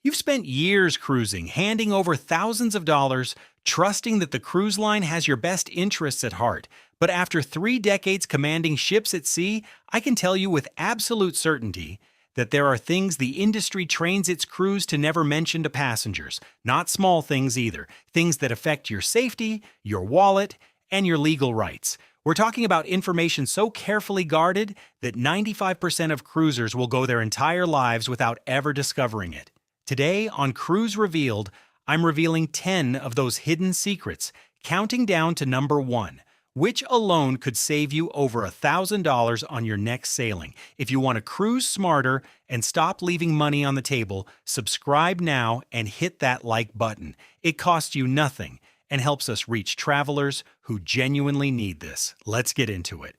You've spent years cruising, handing over thousands of dollars, trusting that the cruise line has your best interests at heart. But after 3 decades commanding ships at sea, I can tell you with absolute certainty that there are things the industry trains its crews to never mention to passengers. Not small things either. Things that affect your safety, your wallet, and your legal rights. We're talking about information so carefully guarded that 95% of cruisers will go their entire lives without ever discovering it. Today on Cruise Revealed, I'm revealing 10 of those hidden secrets, counting down to number 1, which alone could save you over $1,000 on your next sailing. If you want to cruise smarter and stop leaving money on the table, subscribe now and hit that like button. It costs you nothing and helps us reach travelers who genuinely need this. Let's get into it.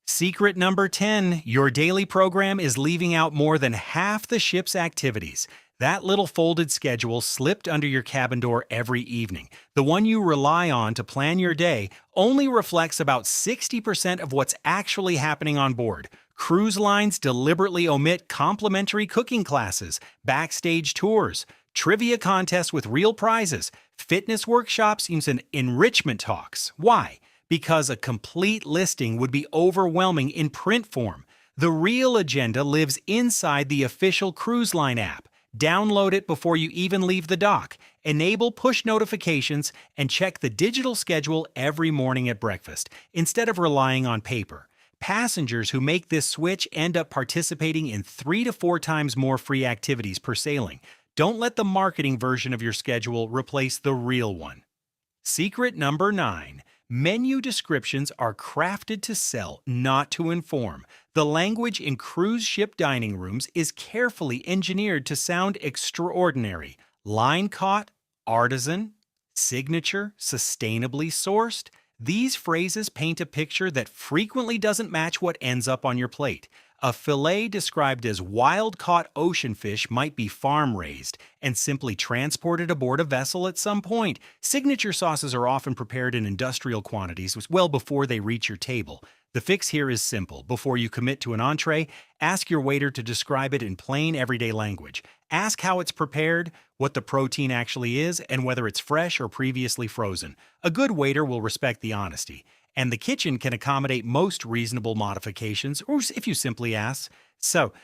Secret number 10, your daily program is leaving out more than half the ship's activities. That little folded schedule slipped under your cabin door every evening. The one you rely on to plan your day only reflects about 60% of what's actually happening on board. Cruise lines deliberately omit complimentary cooking classes, backstage tours, trivia contests with real prizes, fitness workshops, and enrichment talks. Why? Because a complete listing would be overwhelming in print form. The real agenda lives inside the official cruise line app. Download it before you even leave the dock. Enable push notifications and check the digital schedule every morning at breakfast, instead of relying on paper. Passengers who make this switch end up participating in 3 to 4 times more free activities per sailing. Don't let the marketing version of your schedule replace the real one. Secret number 9. Menu descriptions are crafted to sell, not to inform. The language in cruise ship dining rooms is carefully engineered to sound extraordinary. Line caught, artisan, signature, sustainably sourced. These phrases paint a picture that frequently doesn't match what ends up on your plate. A fillet described as wild-caught ocean fish might be farm-raised and simply transported aboard a vessel at some point. Signature sauces are often prepared in industrial quantities well before they reach your table. The fix here is simple. Before you commit to an entree, ask your waiter to describe it in plain everyday language. Ask how it's prepared, what the protein actually is, and whether it's fresh or previously frozen. A good waiter will respect the honesty. And the kitchen can accommodate most reasonable modifications, or if you simply ask. So,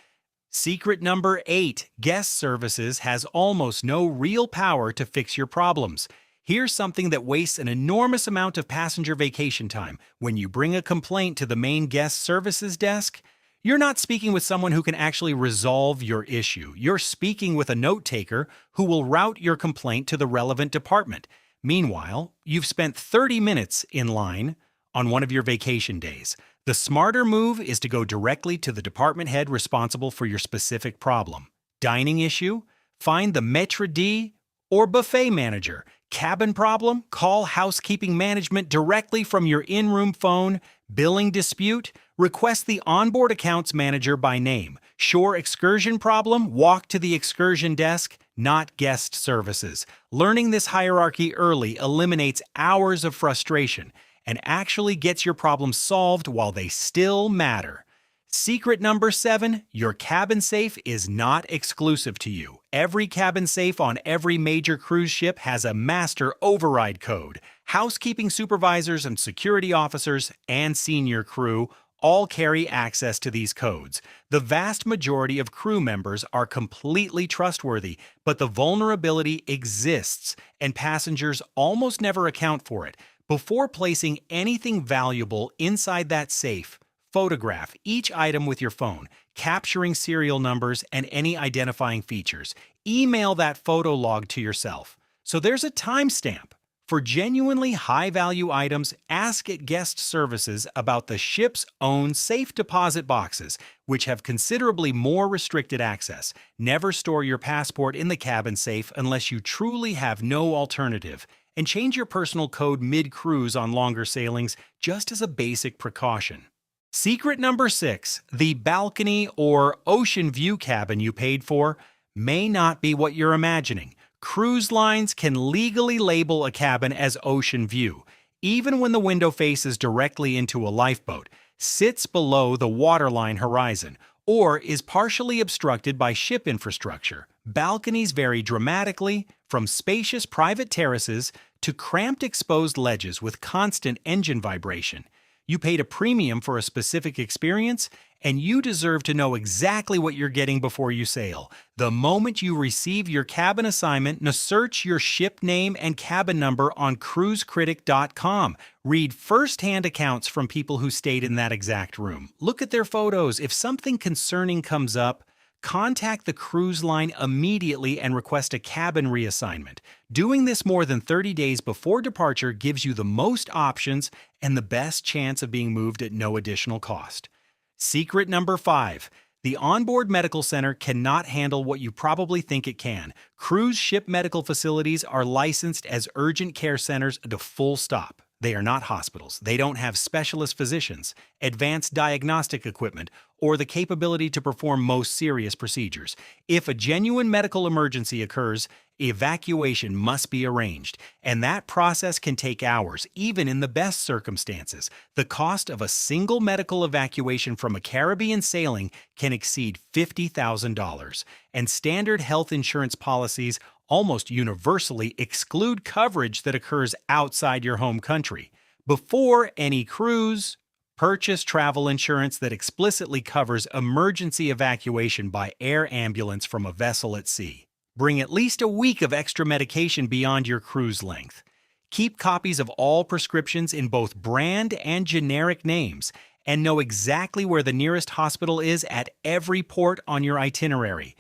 secret number 8, guest services has almost no real power to fix your problems. Here's something that wastes an enormous amount of passenger vacation time. When you bring a complaint to the main guest services desk, you're not speaking with someone who can actually resolve your issue. You're speaking with a note taker who will route your complaint to the relevant department. Meanwhile, you've spent 30 minutes in line on one of your vacation days. The smarter move is to go directly to the department head responsible for your specific problem. Dining issue? Find the maitre d' or buffet manager. Cabin problem? Call housekeeping management directly from your in-room phone. Billing dispute? Request the onboard accounts manager by name. Shore excursion problem? Walk to the excursion desk, not guest services. Learning this hierarchy early eliminates hours of frustration and actually gets your problems solved while they still matter. Secret number 7, your cabin safe is not exclusive to you. Every cabin safe on every major cruise ship has a master override code. Housekeeping supervisors and security officers and senior crew all carry access to these codes. The vast majority of crew members are completely trustworthy, but the vulnerability exists, and passengers almost never account for it. Before placing anything valuable inside that safe, photograph each item with your phone, capturing serial numbers and any identifying features. Email that photo log to yourself. So there's a timestamp. For genuinely high-value items, ask at guest services about the ship's own safe deposit boxes, which have considerably more restricted access. Never store your passport in the cabin safe unless you truly have no alternative. And change your personal code mid-cruise on longer sailings just as a basic precaution. Secret number 6, the balcony or ocean view cabin you paid for may not be what you're imagining. Cruise lines can legally label a cabin as ocean view, even when the window faces directly into a lifeboat, sits below the waterline horizon, or is partially obstructed by ship infrastructure. Balconies vary dramatically, from spacious private terraces to cramped exposed ledges with constant engine vibration. You paid a premium for a specific experience, and you deserve to know exactly what you're getting before you sail. The moment you receive your cabin assignment, search your ship name and cabin number on cruisecritic.com. Read first-hand accounts from people who stayed in that exact room. Look at their photos. If something concerning comes up, contact the cruise line immediately and request a cabin reassignment. Doing this more than 30 days before departure gives you the most options and the best chance of being moved at no additional cost. Secret number 5. The Onboard Medical Center cannot handle what you probably think it can. Cruise ship medical facilities are licensed as urgent care centers to full stop. They are not hospitals. They don't have specialist physicians, advanced diagnostic equipment, or the capability to perform most serious procedures. If a genuine medical emergency occurs, evacuation must be arranged, and that process can take hours, even in the best circumstances. The cost of a single medical evacuation from a Caribbean sailing can exceed $50,000, and standard health insurance policies almost universally exclude coverage that occurs outside your home country. Before any cruise, purchase travel insurance that explicitly covers emergency evacuation by air ambulance from a vessel at sea. Bring at least a week of extra medication beyond your cruise length. Keep copies of all prescriptions in both brand and generic names, and know exactly where the nearest hospital is at every port on your itinerary.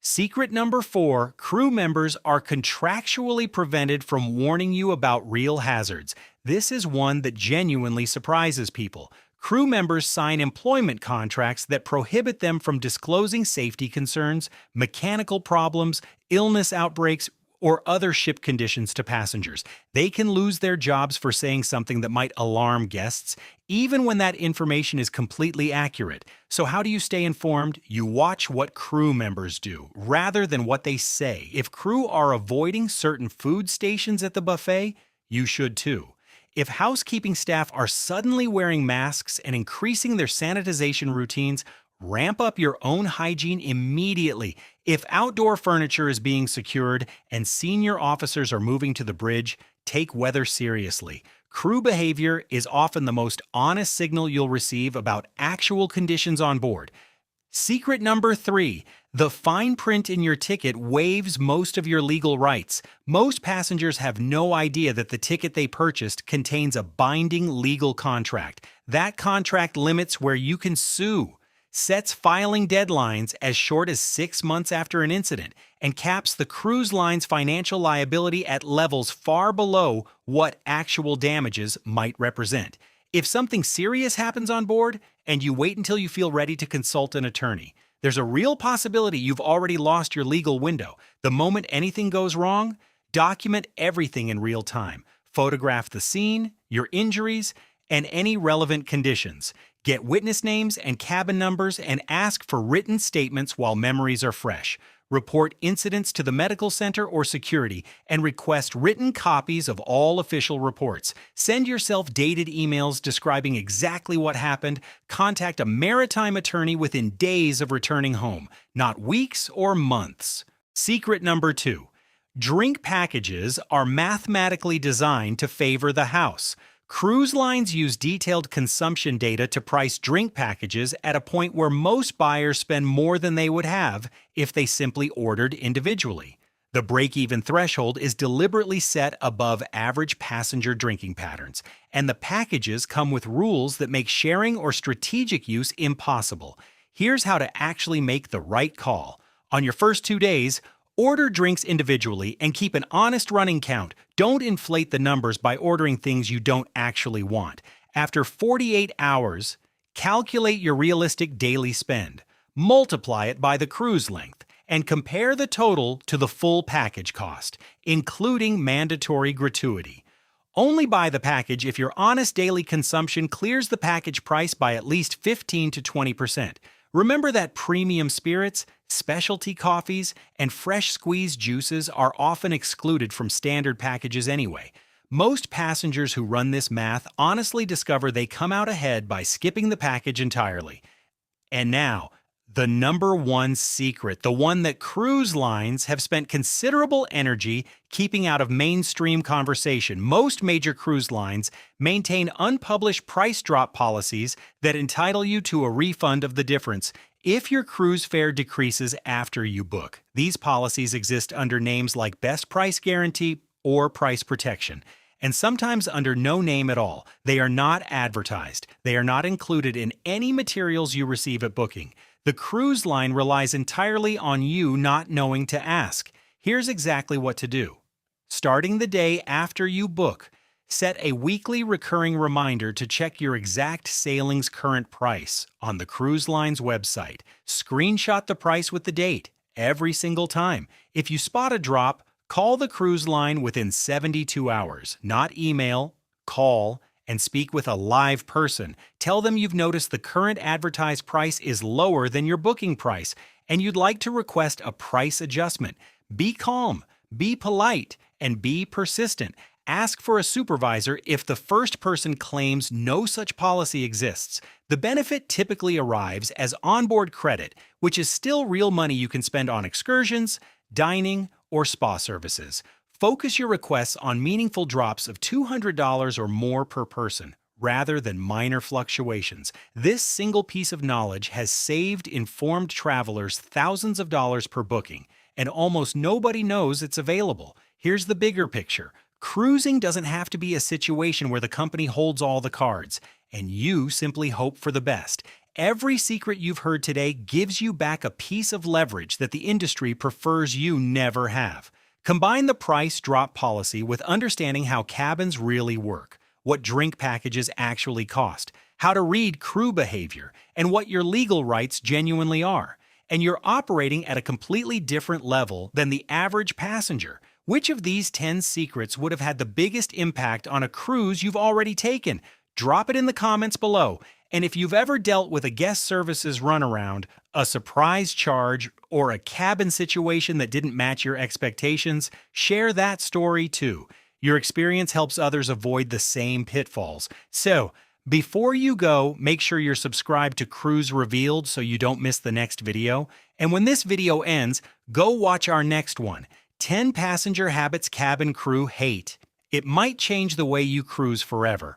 Secret number 4, crew members are contractually prevented from warning you about real hazards. This is one that genuinely surprises people. Crew members sign employment contracts that prohibit them from disclosing safety concerns, mechanical problems, illness outbreaks, or other ship conditions to passengers. They can lose their jobs for saying something that might alarm guests, even when that information is completely accurate. So how do you stay informed? You watch what crew members do, rather than what they say. If crew are avoiding certain food stations at the buffet, you should too. If housekeeping staff are suddenly wearing masks and increasing their sanitization routines, ramp up your own hygiene immediately. If outdoor furniture is being secured and senior officers are moving to the bridge, take weather seriously. Crew behavior is often the most honest signal you'll receive about actual conditions on board. Secret number 3. The fine print in your ticket waives most of your legal rights. Most passengers have no idea that the ticket they purchased contains a binding legal contract. That contract limits where you can sue, sets filing deadlines as short as 6 months after an incident, and caps the cruise line's financial liability at levels far below what actual damages might represent. If something serious happens on board, and you wait until you feel ready to consult an attorney, there's a real possibility you've already lost your legal window. The moment anything goes wrong, document everything in real time. Photograph the scene, your injuries, and any relevant conditions. Get witness names and cabin numbers and ask for written statements while memories are fresh. Report incidents to the medical center or security and request written copies of all official reports. Send yourself dated emails describing exactly what happened. Contact a maritime attorney within days of returning home, not weeks or months. Secret number 2. Drink packages are mathematically designed to favor the house. Cruise lines use detailed consumption data to price drink packages at a point where most buyers spend more than they would have if they simply ordered individually. The break-even threshold is deliberately set above average passenger drinking patterns, and the packages come with rules that make sharing or strategic use impossible. Here's how to actually make the right call. On your first 2 days, order drinks individually and keep an honest running count. Don't inflate the numbers by ordering things you don't actually want. After 48 hours, calculate your realistic daily spend, multiply it by the cruise length, and compare the total to the full package cost, including mandatory gratuity. Only buy the package if your honest daily consumption clears the package price by at least 15 to 20%. Remember that premium spirits, specialty coffees, and fresh squeezed juices are often excluded from standard packages anyway. Most passengers who run this math honestly discover they come out ahead by skipping the package entirely. And now, The number one secret, the one that cruise lines have spent considerable energy keeping out of mainstream conversation. Most major cruise lines maintain unpublished price drop policies that entitle you to a refund of the difference if your cruise fare decreases after you book. These policies exist under names like Best Price Guarantee or Price Protection, and sometimes under no name at all. They are not advertised. They are not included in any materials you receive at booking. The cruise line relies entirely on you not knowing to ask. Here's exactly what to do. Starting the day after you book, set a weekly recurring reminder to check your exact sailing's current price on the cruise line's website. Screenshot the price with the date every single time. If you spot a drop, call the cruise line within 72 hours, not email, call, and speak with a live person. Tell them you've noticed the current advertised price is lower than your booking price, and you'd like to request a price adjustment. Be calm, be polite, and be persistent. Ask for a supervisor if the first person claims no such policy exists. The benefit typically arrives as onboard credit, which is still real money you can spend on excursions, dining, or spa services. Focus your requests on meaningful drops of $200 or more per person, rather than minor fluctuations. This single piece of knowledge has saved informed travelers thousands of dollars per booking, and almost nobody knows it's available. Here's the bigger picture. Cruising doesn't have to be a situation where the company holds all the cards, and you simply hope for the best. Every secret you've heard today gives you back a piece of leverage that the industry prefers you never have. Combine the price drop policy with understanding how cabins really work, what drink packages actually cost, how to read crew behavior, and what your legal rights genuinely are. And you're operating at a completely different level than the average passenger. Which of these 10 secrets would have had the biggest impact on a cruise you've already taken? Drop it in the comments below. And if you've ever dealt with a guest services runaround, a surprise charge, or a cabin situation that didn't match your expectations, share that story too. Your experience helps others avoid the same pitfalls. So, before you go, make sure you're subscribed to Cruise Revealed so you don't miss the next video. And when this video ends, go watch our next one, 10 Passenger Habits Cabin Crew Hate. It might change the way you cruise forever.